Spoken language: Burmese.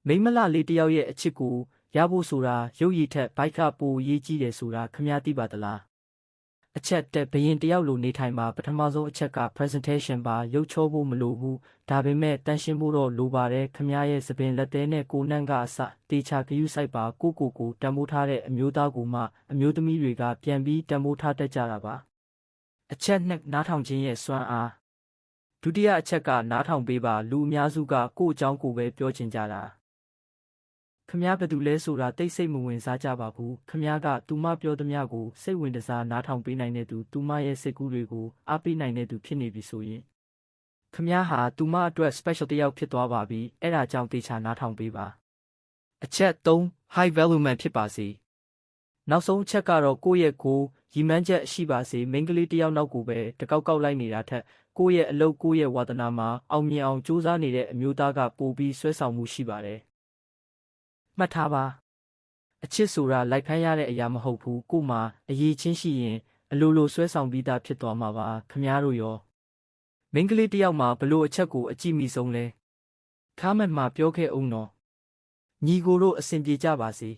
မိမလလေးတယောက်ရဲ့အချစ်ကိုရဖို့ဆိုတာရုပ်ရည်ထက်ဘိုက်ကပိုရေးကြီးတယ်ဆိုတာခမည်းသိပါသလားအချက်တက်ဘရင်တယောက်လိုနေထိုင်မှာပထမဆုံးအချက်က presentation ပါရုပ်ချောဖို့မလိုဘူးဒါပေမဲ့တန်ရှင်းဖို့တော့လိုပါတယ်ခမည်းရဲ့သပင်လက်သေးနဲ့ကိုနှံ့ကအစတေချာဂယုစိုက်ပါကိုတန်မိုးထားတဲ့အမျိုးသားကိုမှအမျိုးသမီးတွေကပြန်ပြီးတန်မိုးထားတတ်ကြတာပါအချက်နှစ်နားထောင်ခြင်းရဲ့စွမ်းအားဒုတိယအချက်ကနားထောင်ပေးပါလူအများစုကကိုယ့်အကြောင်းကိုပဲပြောချင်ကြတာခမည်းဘယ်သူလဲဆိုတာတိတ်ဆိတ်မဝင်စားကြပါဘူးခမည်းကသူမပြောသမျှကိုစိတ်ဝင်စားနားထောင်ပေးနိုင်တဲ့သူမရဲ့စိတ်ကူးတွေကိုအားပေးနိုင်တဲ့သူဖြစ်နေပြီဆိုရင်ခမည်းဟာသူမအတွက် special တယောက်ဖြစ်သွားပါပြီအဲ့ဒါကြောင့်တေချာနားထောင်ပေးပါအချက်3 high value man ဖြစ်ပါစေနောက်ဆုံးအချက်ကတော့ကိုယ့်ရဲ့ကိုရည်မှန်းချက်ရှိပါစေမိန်းကလေးတယောက်နောက်ကိုပဲတကောက်လိုက်နေတာထက်ကိုယ့်ရဲ့အလုပ်ကိုယ့်ရဲ့ဝါသနာမှာအောင်မြင်အောင်ကြိုးစားနေတဲ့အမျိုးသားကပိုပြီးဆွဲဆောင်မှုရှိပါတယ်မှတ်ထားပါအချစ်ဆိုတာလိုက်ဖမ်းရတဲ့အရာမဟုတ်ဘူးကို့မှာအရေးချင်းရှိရင်အလိုဆွဲဆောင်ပြီးသားဖြစ်သွားမှာပါခမည်းတို့ရောမိန်းကလေးတယောက်မှာဘလို့အချက်ကိုအကြည့်မိဆုံးလဲခါမက်မှာပြောခဲ့အောင်နော်ညီကိုတို့အဆင်ပြေကြပါစေ